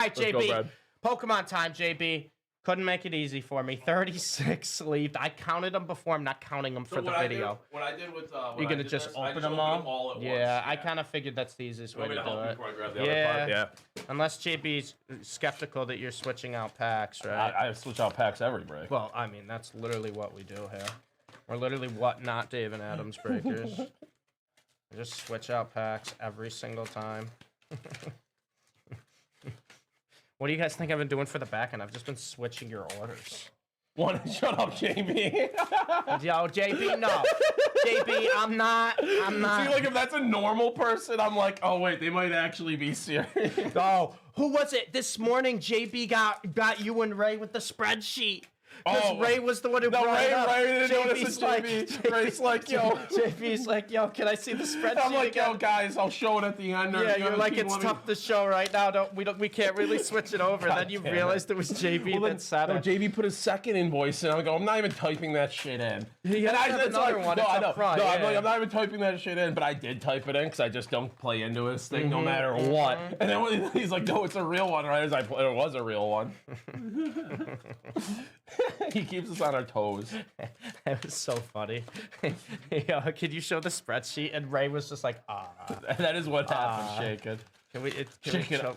right, Let's JB. go, Brad. Pokemon time, JB. Couldn't make it easy for me. 36 sleeved. I counted them before. I'm not counting them for the video. What I did with You're going to just open them all? at once. Yeah, I kind of figured that's the easiest way to do it. Before I grab the other part? Yeah. Unless JB's skeptical that you're switching out packs, right? I switch out packs every break. Well, I mean, that's literally what we do here. We're literally what not Dave and Adams breakers. We just switch out packs every single time. What do you guys think I've been doing for the back end? I've just been switching your orders. Shut up, JB. Yo, JB, no. JB, I'm not. See, like, if that's a normal person, I'm like, oh, wait, they might actually be serious. Oh, who was it? This morning, JB got you and Ray with the spreadsheet. Because Ray was the one who brought it up. Ray didn't JB's notice it, Ray's like, yo. JB's like, yo, can I see the spreadsheet? I'm like, again? yo, guys, I'll show it at the end. Yeah, you're like, it's tough to show right now. We can't really switch it over. Then you realized it was JB that said it. JB put his second invoice in. I go, I'm not even typing that shit in. He has another one. It's up front. No, I'm not even typing that shit in, but I did type it in because I just don't play into his thing no matter what. And then he's like, no, it's a real one, right? As it was a real one. He keeps us on our toes. It was so funny. Yo, can you show the spreadsheet? And Ray was just like, That is what happened, Shaken. Can we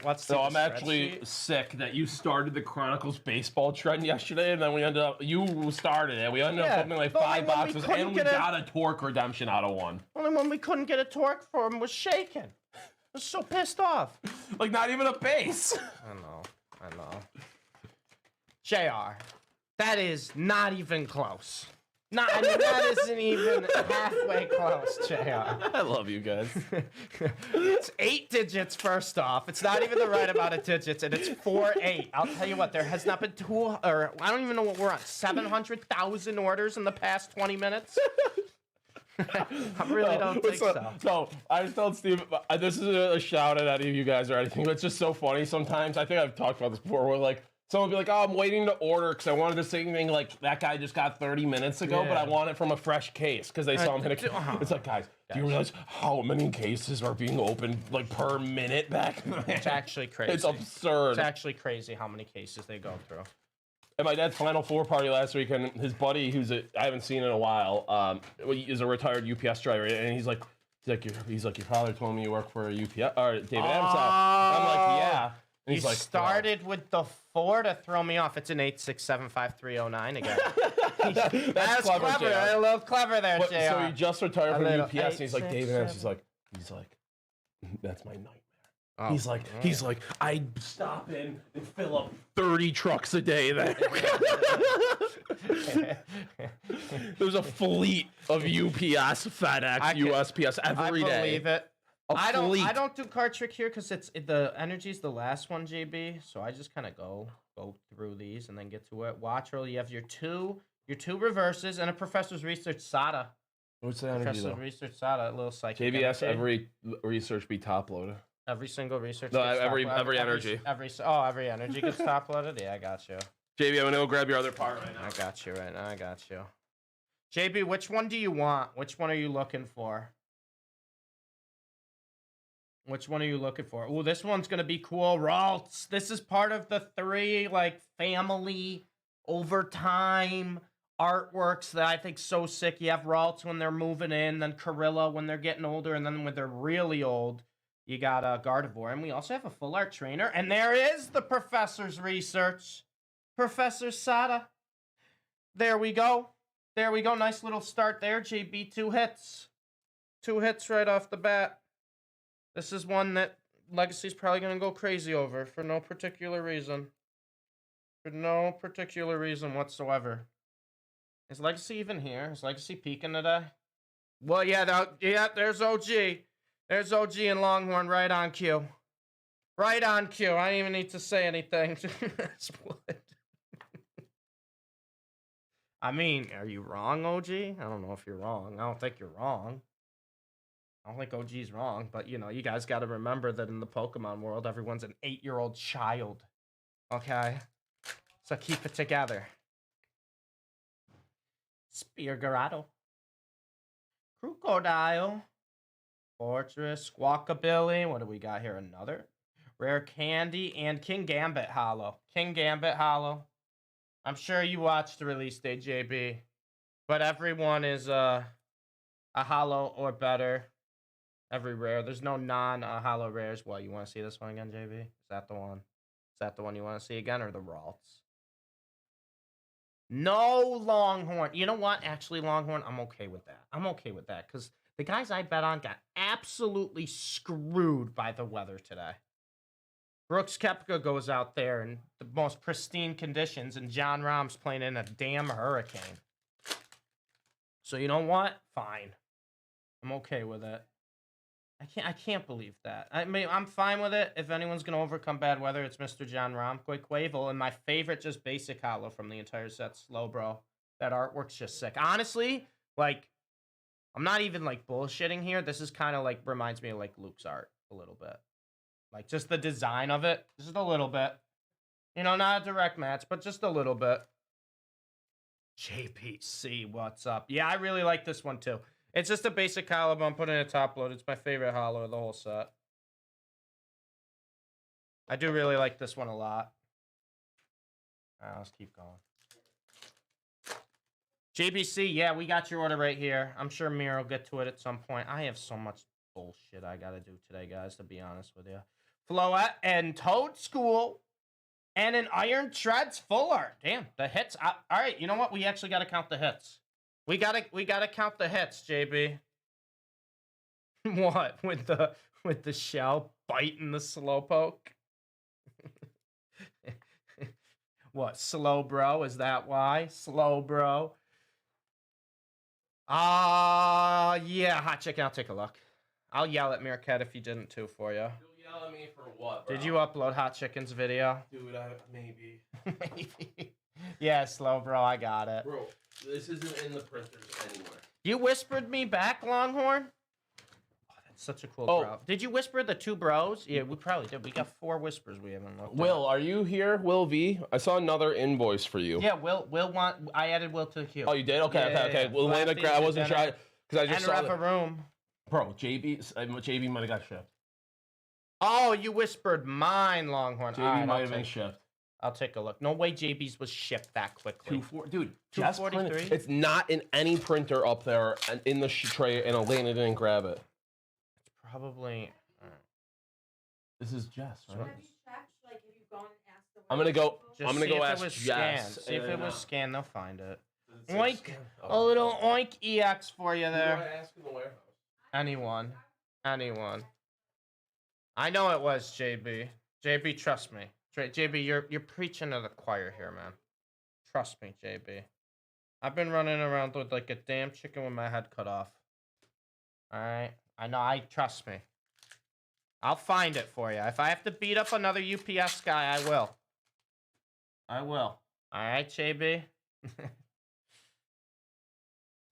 Let's so I'm actually sick that you started the Chronicles baseball trend yesterday, and then we ended up, you started it. We ended up opening like 5 boxes, and we got a Torque redemption out of one. Only one we couldn't get a Torque for him was Shaken. I was so pissed off. Like, not even a base. I know. JR, that is not even close. That isn't even halfway close, JR. I love you guys. It's 8 digits, first off. It's not even the right amount of digits, and it's 4-8. I'll tell you what, there has not been I don't even know what we're on, 700,000 orders in the past 20 minutes? I really don't think so. No, I just told Steve, this is a shout at any of you guys or anything, but it's just so funny sometimes. I think I've talked about this before, where like, someone will be like, oh, I'm waiting to order because I wanted the same thing like that guy just got 30 minutes ago, but I want it from a fresh case because they saw him hit a It's like, guys, do you realize how many cases are being opened like per minute back then? It's actually crazy. It's absurd. It's actually crazy how many cases they go through. At my dad's Final Four party last weekend, his buddy, I haven't seen in a while, is a retired UPS driver, and he's like, your father told me you work for a UPS or David Amsel. I'm like, yeah. And he's you like, started with the 4 to throw me off. It's an 8675309 again. That's clever. A little clever there, JR. So he just retired from UPS, and he's like, David Amsel, he's like, that's my nightmare. Oh. He's like, I stop in and fill up 30 trucks a day there. There's a fleet of UPS, FedEx, USPS every day. I believe it. I don't do card trick here because the energy's the last one, JB. So I just kind of go through these and then get to it. Watch roll. You have your two reverses and a Professor's Research SATA. What's the energy Professor's Research SATA, a little psychic. JBS every research be top loaded. Every single research. No, every energy. Every energy gets top loaded. Yeah, I got you. JB, I'm gonna go grab your other part right now. I got you right now. I got you. JB, which one do you want? Which one are you looking for? Which one are you looking for? Oh, this one's gonna be cool. Ralts. This is part of the 3 family overtime artworks that I think so sick. You have Ralts when they're moving in, then Corilla when they're getting older, and then when they're really old, you got Gardevoir. And we also have a full art trainer. And there is the Professor's Research. Professor SATA. There we go. There we go. Nice little start there. JB, 2 hits. 2 hits right off the bat. This is one that Legacy's probably going to go crazy over for no particular reason. For no particular reason whatsoever. Is Legacy even here? Is Legacy peeking today? Well, yeah, there's OG. There's OG and Longhorn right on cue. Right on cue. I don't even need to say anything. I mean, are you wrong, OG? I don't know if you're wrong. I don't think you're wrong. I don't think OG's wrong, but you guys got to remember that in the Pokemon world, everyone's an 8-year-old child. Okay? So keep it together. Speargarado. Crocodile. Fortress. Squawkabilly. What do we got here? Another. Rare Candy, and King Gambit Hollow. King Gambit Hollow. I'm sure you watched the release date, JB. But everyone is a hollow or better. Every rare. There's no non-hollow rares. What, you want to see this one again, JB? Is that the one? Is that the one you want to see again, or the Ralts? No Longhorn. You know what? Actually, Longhorn, I'm okay with that. I'm okay with that, because the guys I bet on got absolutely screwed by the weather today. Brooks Koepka goes out there in the most pristine conditions, and John Rahm's playing in a damn hurricane. So you know what? Fine. I'm okay with it. I can't believe that. I mean, I'm fine with it. If anyone's gonna overcome bad weather, it's Mr. John Rahm, Quick Quavel, and my favorite just basic hollow from the entire set, Slow Bro. That artwork's just sick. Honestly, like, I'm not even like bullshitting here. This is kind of like reminds me of like Luke's art a little bit. Like just the design of it, just a little bit. You know, not a direct match, but just a little bit. JPC, what's up? Yeah, I really like this one too. It's just a basic hollow, but I'm putting it top load. It's my favorite hollow of the whole set. I do really like this one a lot. All right, let's keep going. JBC, yeah, we got your order right here. I'm sure Mir will get to it at some point. I have so much bullshit I got to do today, guys, to be honest with you. Floette and Toad School and an Iron Treads full art. Damn, the hits. All right, you know what? We actually got to count the hits. We gotta count the hits, JB. What with the shell biting the slowpoke? What, slow bro? Is that why? Slow bro. Yeah, hot chicken. I'll take a look. I'll yell at Meerkat if you didn't too for you. You'll yell at me for what, bro? Did you upload Hot Chicken's video? Dude, maybe. Maybe. Yeah, slow bro. I got it. Bro, this isn't in the printers anywhere. You whispered me back, Longhorn? Oh, that's such a cool bro. Did you whisper the two bros? Yeah, we probably did. We got 4 whispers we haven't looked Will, are you here? Will V? I saw another invoice for you. Yeah, Will I added Will to the queue. Oh, you did? Okay, Yeah, okay. yeah. Well, I wasn't sure because I just saw a room. Bro, JB might have got shipped. Oh, you whispered mine, Longhorn. JB might have been shipped. I'll take a look. No way JB's was shipped that quickly. Dude, 243? It's not in any printer up there and in the tray, and Elena didn't grab it. It's probably... This is Jess, right? Have you checked? Like, have you gone and asked the I'm gonna go. people? I'm gonna go ask if it was Jess. scanned. See if it was scanned. They'll find it. It's Oink. A little oink EX for you Who do there. I ask in the warehouse? Anyone. I know it was JB. JB, trust me. JB, you're preaching to the choir here, man. Trust me, JB. I've been running around with like a damn chicken with my head cut off. All right? I know. Trust me. I'll find it for you. If I have to beat up another UPS guy, I will. All right, JB?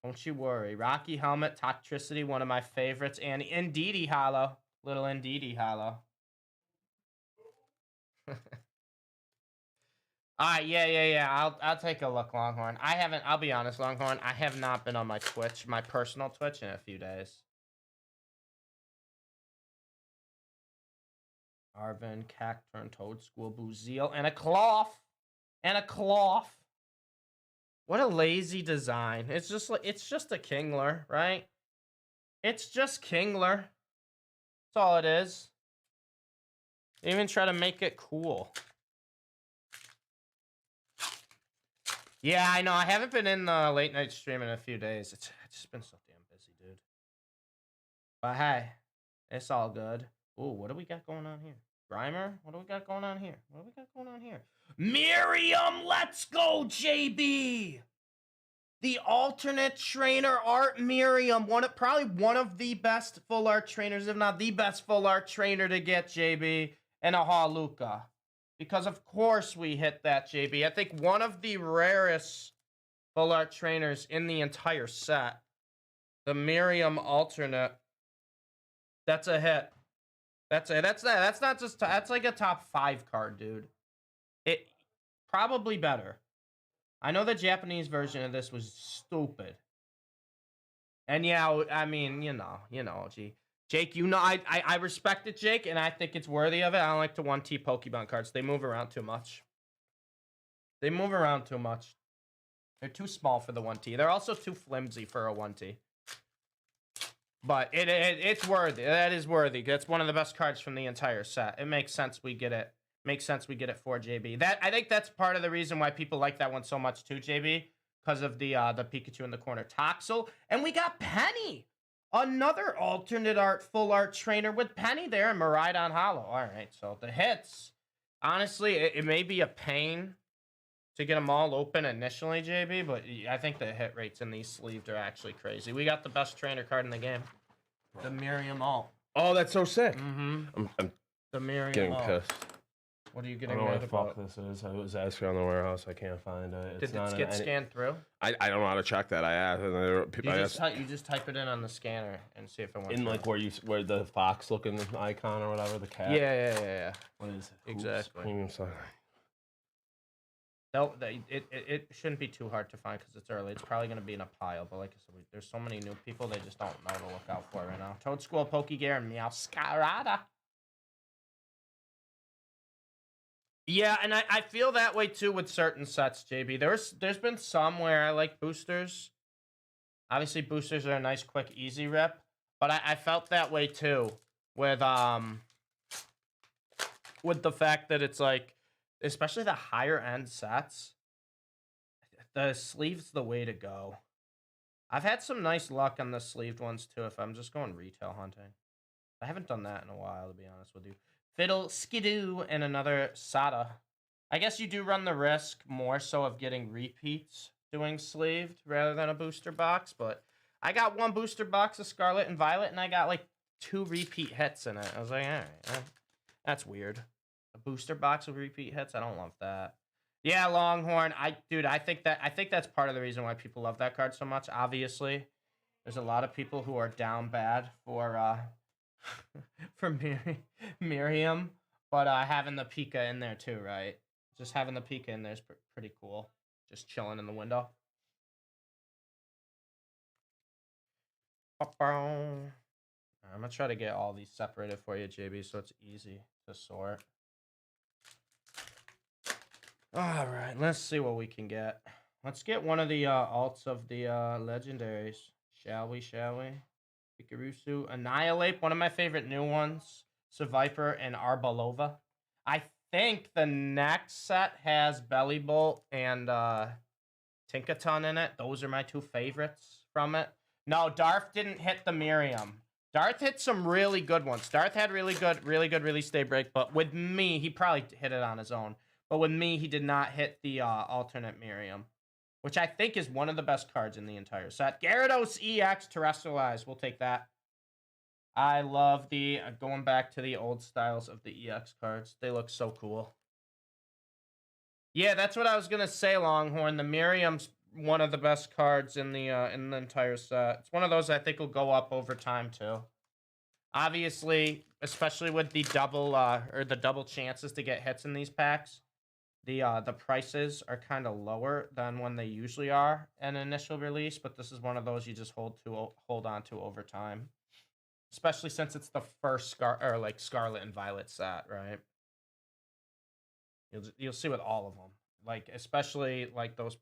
Don't you worry. Rocky Helmet, Toxtricity, one of my favorites, and Indeedee Hollow. Little Indeedee Hollow. Alright, yeah. I'll take a look, Longhorn. I'll be honest, Longhorn, I have not been on my Twitch, my personal Twitch, in a few days. Arvin, Cacturn, Toad School, Buzeal, and a cloth. What a lazy design. It's just a Kingler, right? It's just Kingler. That's all it is. They even try to make it cool. Yeah, I know. I haven't been in the late night stream in a few days. It's just been so damn busy, dude. But hey, it's all good. Ooh, what do we got going on here? Grimer? What do we got going on here? Miriam, let's go, JB! The alternate trainer art Miriam. Probably one of the best full art trainers, if not the best full art trainer to get, JB, and a Haluka. Because of course we hit that, JB. I think one of the rarest full art trainers in the entire set. The Miriam alternate. That's a hit. That's like a top 5 card, dude. It probably better. I know the Japanese version of this was stupid. And yeah, I mean, you know, Jake, you know, I respect it, Jake, and I think it's worthy of it. I don't like to 1T Pokemon cards. They move around too much. They move around too much. They're too small for the 1T. They're also too flimsy for a 1T. But it's worthy. That is worthy. That's one of the best cards from the entire set. It makes sense we get it. Makes sense we get it for JB. I think that's part of the reason why people like that one so much too, JB. Because of the Pikachu in the corner. Toxel. And we got Penny. Another alternate art, full art trainer with Penny there and Miraidon Hollow. All right, so the hits. Honestly, it may be a pain to get them all open initially, JB, but I think the hit rates in these sleeved are actually crazy. We got the best trainer card in the game. The Miriam Alt. Oh, that's so sick. Mm-hmm. I'm The Miriam getting Alt. pissed. What are you I getting don't know mad what the fuck about? this is. I was asking around the warehouse. I can't find it. Did it get scanned through? I don't know how to check that. I asked. And there were people, You just type it in on the scanner and see if it went in through. like where the fox looking icon or whatever, the cat. Yeah. What is it? Exactly. Premium sign. It shouldn't be too hard to find because it's early. It's probably going to be in a pile, but like I said, there's so many new people, they just don't know to look out for right now. Toad School, Pokegear, and Meowscarada. Yeah, and I feel that way too with certain sets, JB. There's been some where I like boosters. Obviously, boosters are a nice, quick, easy rip, but I felt that way too with the fact that it's like, especially the higher end sets, the sleeve's the way to go. I've had some nice luck on the sleeved ones too if I'm just going retail hunting. I haven't done that in a while, to be honest with you. Fiddle, Skidoo, and another Sada. I guess you do run the risk more so of getting repeats doing sleeved rather than a booster box, but I got one booster box of Scarlet and Violet, and I got like 2 repeat hits in it. I was like, all right, that's weird. A booster box with repeat hits? I don't love that. Yeah, Longhorn. I think that's part of the reason why people love that card so much. Obviously, there's a lot of people who are down bad for for Miriam, but having the Pika in there too, right? Just having the Pika in there is pretty cool. Just chilling in the window. I'm gonna try to get all these separated for you, JB, so it's easy to sort. All right, let's see what we can get. Let's get one of the alts of the legendaries. Shall we? Pikarusu, Annihilate, one of my favorite new ones. Seviper and Arbalova. I think the next set has Bellybolt and Tinkaton in it. Those are my 2 favorites from it. No, Darth didn't hit the Miriam. Darth hit some really good ones. Darth had really good release day break, but with me, he probably hit it on his own. But with me, he did not hit the alternate Miriam, which I think is one of the best cards in the entire set. Gyarados EX Terrestrialized. We'll take that. I love the, going back to the old styles of the EX cards. They look so cool. Yeah, that's what I was going to say, Longhorn. The Miriam's one of the best cards in the entire set. It's one of those I think will go up over time, too. Obviously, especially with the double chances to get hits in these packs, the prices are kind of lower than when they usually are an initial release, but this is one of those you just hold on to over time, especially since it's the first Scarlet and Violet set, right? You'll see with all of them, like especially like those,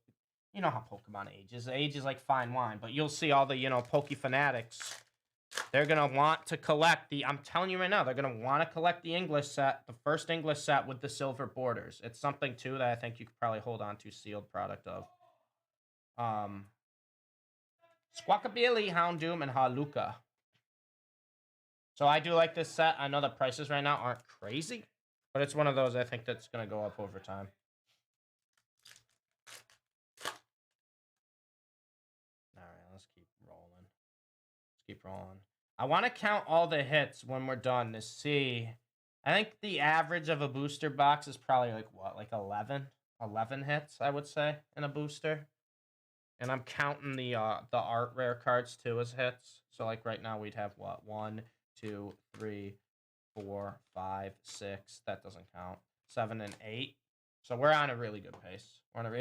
you know how Pokemon ages. Age is like fine wine, but you'll see all the Poke fanatics. They're going to want to collect I'm telling you right now, they're going to want to collect the English set, the first English set with the silver borders. It's something, too, that I think you could probably hold on to sealed product of. Squawkabilly, Houndoom, and Haluka. So I do like this set. I know the prices right now aren't crazy, but it's one of those I think that's going to go up over time. All right, let's keep rolling. I want to count all the hits when we're done to see. I think the average of a booster box is probably like what, like 11 hits, I would say, in a booster. And I'm counting the art rare cards too as hits. So like right now we'd have what, 1, 2, 3, 4, 5, 6. That doesn't count. 7 and 8. So we're on a really good pace.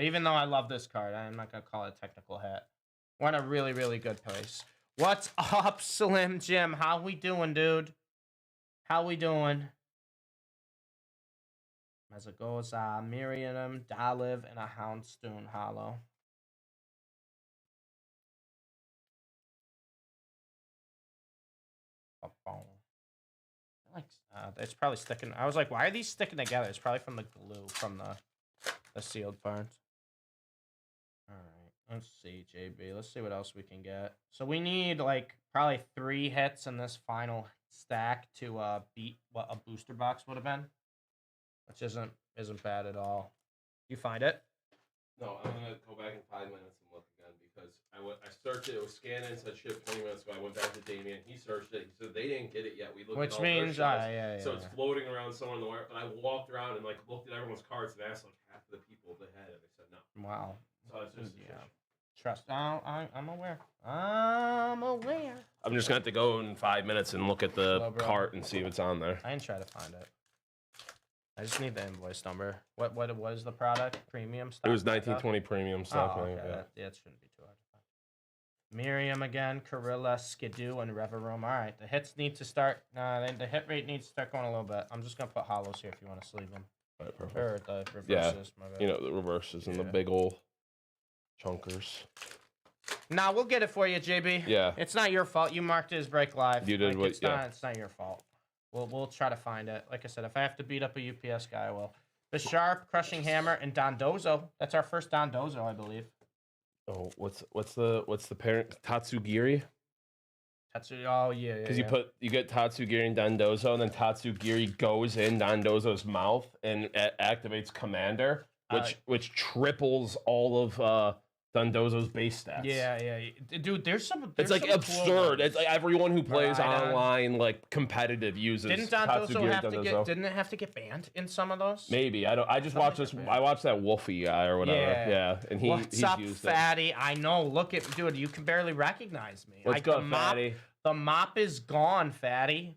Even though I love this card, I'm not gonna call it a technical hit. We're on a really, really good pace. What's up, Slim Jim? How we doing, dude? How we doing? As it goes, Miriam, Daliv, and a Houndstone Hollow. Like, it's probably sticking. I was like, why are these sticking together? It's probably from the glue from the sealed parts. All right, let's see, JB. Let's see what else we can get. So we need like probably 3 hits in this final stack to beat what a booster box would have been, which isn't bad at all. You find it? No, I'm gonna go back in 5 minutes and look again because I searched it. It was scanning, said ship 20 minutes ago. I went back to Damien. He searched it. He said they didn't get it yet. We looked Which at all means, their shots, yeah. so it's floating around somewhere in the wire. But I walked around and like looked at everyone's cards and asked like half of the people if they had it. They said no. Wow. So it's just Trust. I'm aware. I'm aware. I'm just gonna have to go in 5 minutes and look at the Slow, bro. cart and see if it's on there. I didn't try to find it. I just need the invoice number. What was the product? Premium stuff? It was 1920 premium stuff. Oh, I okay. think, yeah. It shouldn't be too hard to find. Miriam again, Carilla, Skidoo, and Reverum. All right, the hits need to start. The hit rate needs to start going a little bit. I'm just gonna put hollows here if you want to sleeve them. All right, perfect. Or the reverses. My bad. You know the reverses and the big ol' chunkers. Nah, we'll get it for you, JB. Yeah. It's not your fault. You marked it as break live. You did what? It's not your fault. We'll try to find it. Like I said, if I have to beat up a UPS guy, I will. The Sharp, Crushing Hammer, and Dondozo. That's our first Dondozo, I believe. Oh, what's the parent? Tatsugiri? Oh yeah. Because you get Tatsugiri and Dondozo, and then Tatsugiri goes in Dondozo's mouth and activates Commander, which triples all of Dondozo's base stats. Yeah. Dude, there's it's like some absurd. cool It's like everyone who plays Right on. online, like competitive, uses. Didn't Dondozo Tatsugiri have to Dondozo. didn't it have to get banned in some of those? Maybe I just Something watched like this. that. I watched that Wolfie guy or whatever. Yeah. And What's he's up, used fatty? I know. Look at dude. You can barely recognize me. What's good, the mop, fatty? The mop is gone, fatty.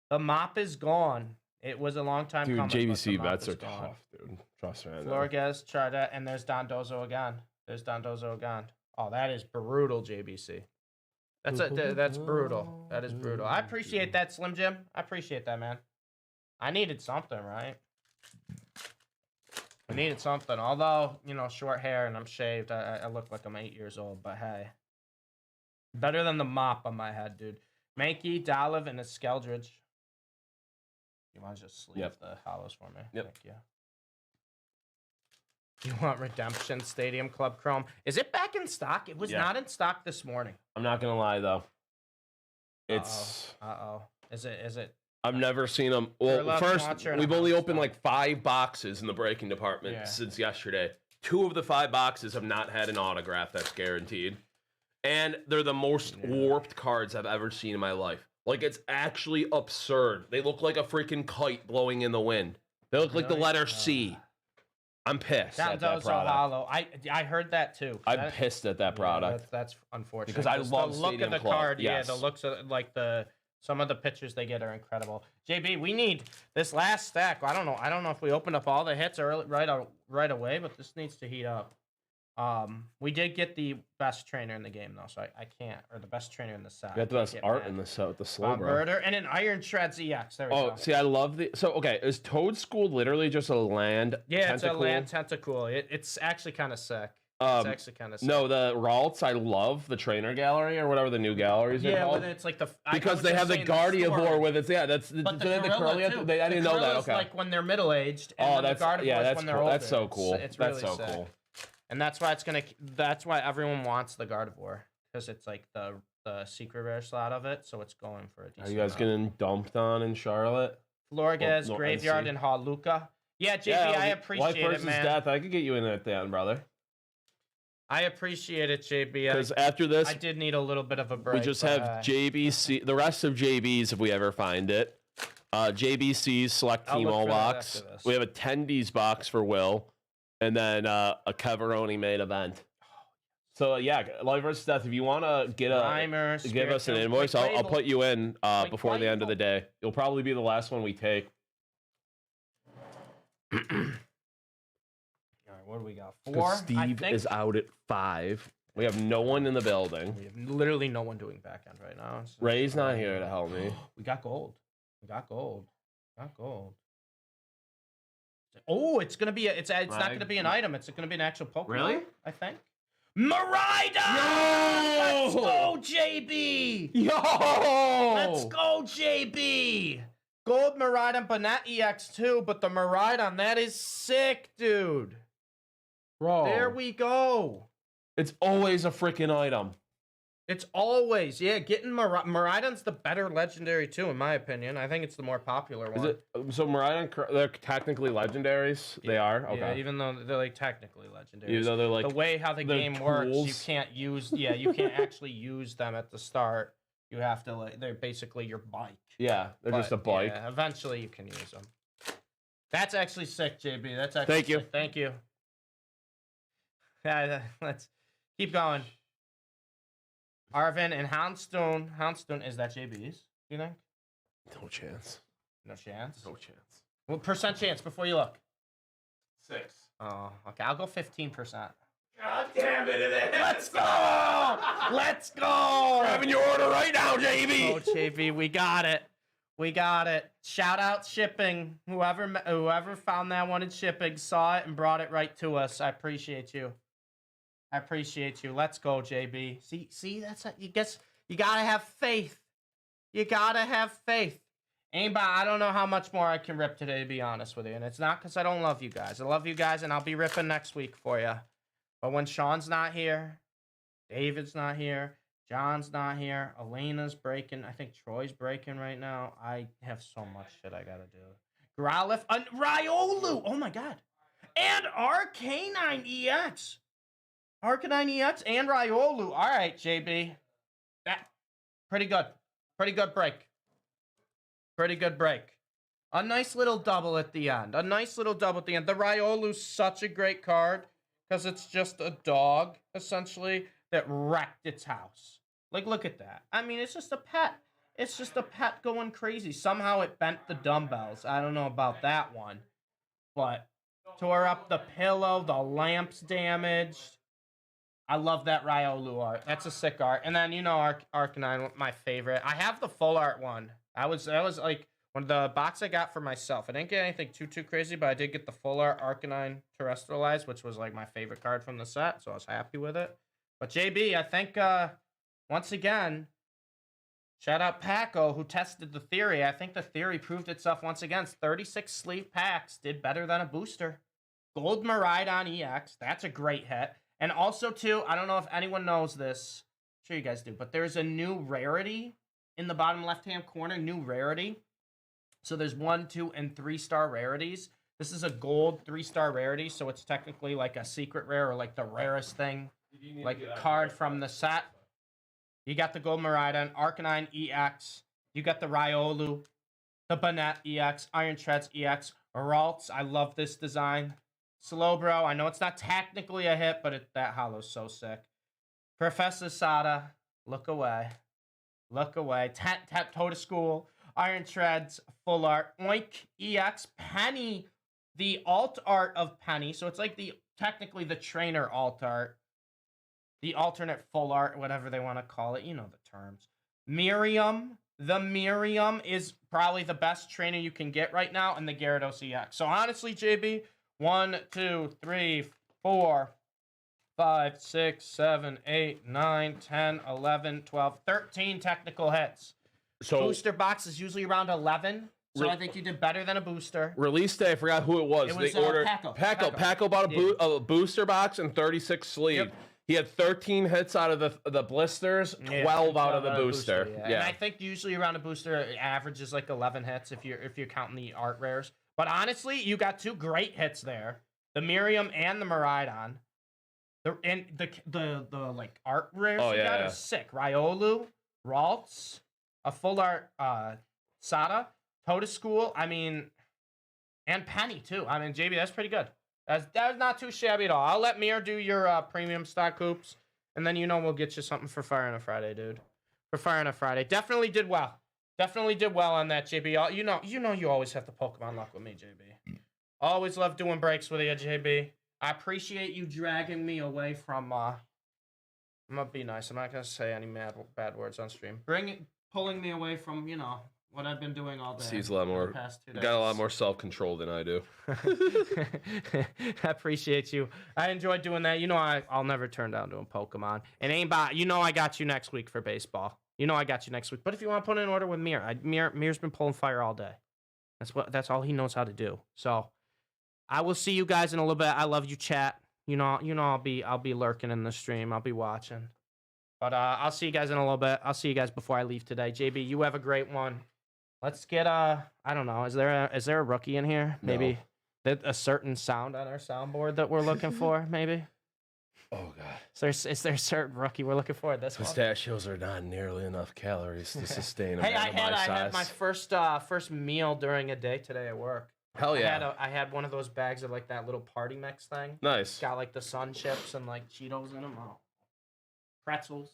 The mop is gone. It was a long time Dude, coming. but JVC the mop bets is are gone. tough, dude. Trust me. I know. Florges, Charda, and there's Dondozo again. There's Dondozo again. Oh, that is brutal, JBC. That's brutal. That is brutal. I appreciate that, Slim Jim. I appreciate that, man. I needed something, right? I needed something. Although, short hair and I'm shaved, I look like I'm 8 years old. But hey, better than the mop on my head, dude. Mankey, Daliv, and a Skeldridge. You want to just sleeve the hollows for me? Yep. Thank you. You want Redemption Stadium Club Chrome? Is it back in stock? It was not in stock this morning. I'm not gonna lie though. It's Is it? I've never seen them. Well, first we've only opened like 5 boxes in the breaking department since yesterday. 2 of the 5 boxes have not had an autograph that's guaranteed, and they're the most warped cards I've ever seen in my life. Like it's actually absurd. They look like a freaking kite blowing in the wind. They look like the letter C. I'm pissed at that product. Hollow. I heard that too. I'm pissed at that product. That's unfortunate. Because I love the look Stadium of the Club. card. Yes. Yeah, the looks of some of the pictures they get are incredible. JB, we need this last stack. I don't know if we opened up all the hits right away, but this needs to heat up. We did get the best trainer in the game though, so I can't, or the best trainer in the set. You got the best art in the set with the slow bro. Murder and an Iron Shreds EX. There we go. See, I love the. So okay, is Toad School literally just a land? Yeah, tentacle? it's a land tentacle. It's actually kind of sick. It's actually kind of sick. No, the Ralts, I love the trainer gallery or whatever the new galleries are called. Yeah, it's like because they have the Gardeivore with it. Yeah, that's but do they have the curly. I didn't know that. Okay. Like when they're middle aged. And that's the Gardeivore when they're cool. older. That's so cool. It's that's really so sick. cool. And that's why that's why everyone wants the Gardeivore, because it's like the secret rare slot of it, so it's going for a decent. Are you guys getting dumped on in Charlotte? Florges, Graveyard, and Haluka. Yeah, JB, I appreciate life versus it, man. death. I could get you in at the end, brother. I appreciate it, JB. Because after this, I did need a little bit of a break. we just have JBC, the rest of JB's if we ever find it. JBC's select team all box. We have a Tendies box for Will, and then a Keveroni main event. So yeah, life versus death. If you want to get give us an invoice, I'll put you in before the end of the day. You'll probably be the last one we take. All right, what do we got? 4. Steve is out at 5. We have no one in the building. We have literally no one doing back end right now. So Ray's not here to help me. we got gold. We got gold. Got gold. Oh, it's gonna be. It's not gonna be an item. It's gonna be an actual Pokemon. Really? I think. Miraida! No! Let's go, JB! Yo! Let's go, JB! Gold Miraidon, but not EX2, but the Miraidon, that is sick, dude. Bro. There we go. It's always a freaking item. It's always, yeah, getting Miraidon's the better legendary too, in my opinion. I think it's the more popular one. Is it so Miraidon? They're technically legendaries. They are. Okay. Yeah, even though they're like technically legendary. Even though they're like the way how the game works, you tools. can't use. Yeah, you can't actually use them at the start. You have to like they're basically your bike. Yeah, they're just a bike. Yeah, eventually you can use them. That's actually sick, JB. That's actually Thank you. sick. Thank you. Yeah, let's keep going. Arvin and Houndstone. Houndstone, is that JB's? Do you think? No chance. No chance. No chance. What percent chance before you look? 6. Oh, okay. I'll go 15%. God damn it! It is. Let's go! Let's go! Grabbing your order right now, JB. Oh, JB, we got it. We got it. Shout out shipping. Whoever found that one in shipping saw it and brought it right to us. I appreciate you. I appreciate you. Let's go, JB. See, that's you guess you gotta have faith. You gotta have faith. I don't know how much more I can rip today, to be honest with you. And it's not because I don't love you guys. I love you guys, and I'll be ripping next week for you. But when Sean's not here, David's not here, John's not here, Elena's breaking, I think Troy's breaking right now. I have so much shit I gotta do. Growlithe, Riolu, oh my god. And Arcanine EX. Arcanine EX and Riolu. All right, JB. That pretty good. Pretty good break. Pretty good break. A nice little double at the end. A nice little double at the end. The Riolu's such a great card because it's just a dog, essentially, that wrecked its house. Like, look at that. I mean, it's just a pet. It's just a pet going crazy. Somehow it bent the dumbbells. I don't know about that one. But tore up the pillow. The lamp's damaged. I love that Riolu art. That's a sick art. And then, you know, Arcanine, my favorite. I have the full art one. That was like one of the box I got for myself. I didn't get anything too crazy, but I did get the full art Arcanine Terrestrialized, which was like my favorite card from the set, so I was happy with it. But JB, I think once again, shout out Paco who tested the theory. I think the theory proved itself once again. 36 sleeve packs did better than a booster. Gold Miraidon EX, that's a great hit. And also, too, I don't know if anyone knows this. I'm sure you guys do. But there's a new rarity in the bottom left-hand corner. New rarity. So there's 1, 2, and 3-star rarities. This is a gold 3-star rarity. So it's technically like a secret rare or like the rarest thing. Like a card from the set. You got the Gold Miraidon, Arcanine EX. You got the Riolu, the Banette EX, Iron Treads EX, Ralts. I love this design. Slowbro, I know it's not technically a hit, but that holo's so sick. Professor Sada, look away. Look away. Tap Toe to School, Iron Treads, Full Art, Oink, EX, Penny, the alt art of Penny. So it's like technically the trainer alt art. The alternate full art, whatever they want to call it. You know the terms. Miriam. The Miriam is probably the best trainer you can get right now, and the Gyarados EX. So honestly, JB, 1, 2, 3, 4, 5, 6, 7, 8, 9, 10, 11, 12, 13 technical hits. So Booster box is usually around 11. So I think you did better than a booster. Release day, I forgot who it was. It was, they ordered Paco. Paco bought a booster box and 36 sleeve. Yep. He had 13 hits out of the blisters, 12 out of the booster. Yeah. And I think usually around a booster, average is like 11 hits if you're counting the art rares. But honestly, you got 2 great hits there. The Miriam and the Miraidon. The like art rares you got are sick. Riolu, Ralts, a full art Sada, Toe to School, I mean, and Penny too. I mean, JB, that's pretty good. That's not too shabby at all. I'll let Mir do your premium stock hoops, and then we'll get you something for Fire on a Friday, dude. For Fire on a Friday, definitely did well. Definitely did well on that, JB. You know you always have the Pokemon luck with me, JB. Always love doing breaks with you, JB. I appreciate you dragging me away from I'm gonna be nice. I'm not gonna say any bad words on stream. Pulling me away from what I've been doing all day. Steve's a lot more. the past 2 days. Got a lot more self-control than I do. I appreciate you. I enjoyed doing that. I'll never turn down doing Pokemon. It ain't about. I got you next week for baseball. I got you next week. But if you want to put in an order with Mir's been pulling fire all day. That's all he knows how to do. So I will see you guys in a little bit. I love you, chat. I'll be lurking in the stream. I'll be watching. But I'll see you guys in a little bit. I'll see you guys before I leave today. JB, you have a great one. Let's get I don't know. Is there a rookie in here? Maybe a certain sound on our soundboard that we're looking for. Maybe. Oh god. Is there a certain rookie we're looking for? This one. Pistachios are not nearly enough calories to sustain a man I of my size. had my first meal during a day today at work. Hell yeah. I had one of those bags of like that little party mix thing. Nice. Got like the sun chips and like Cheetos in them. Oh. Pretzels.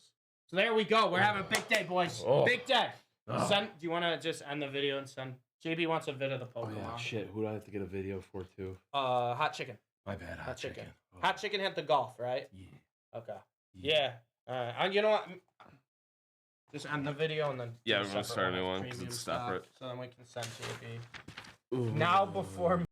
So there we go. We're having a big day, boys. Oh. Big day. Oh. Do you want to just end the video and send? JB wants a vid of the Pokemon. Oh yeah, shit. Who do I have to get a video for too? Hot chicken. My bad. Hot chicken. Oh. Hot chicken had the golf, right? Yeah. Okay. Yeah. And you know what? Just end the video and then. Yeah, do a we're gonna separate start a new one with 'cause premium it's stuff, separate. So then we can send JB. Ooh. Now before.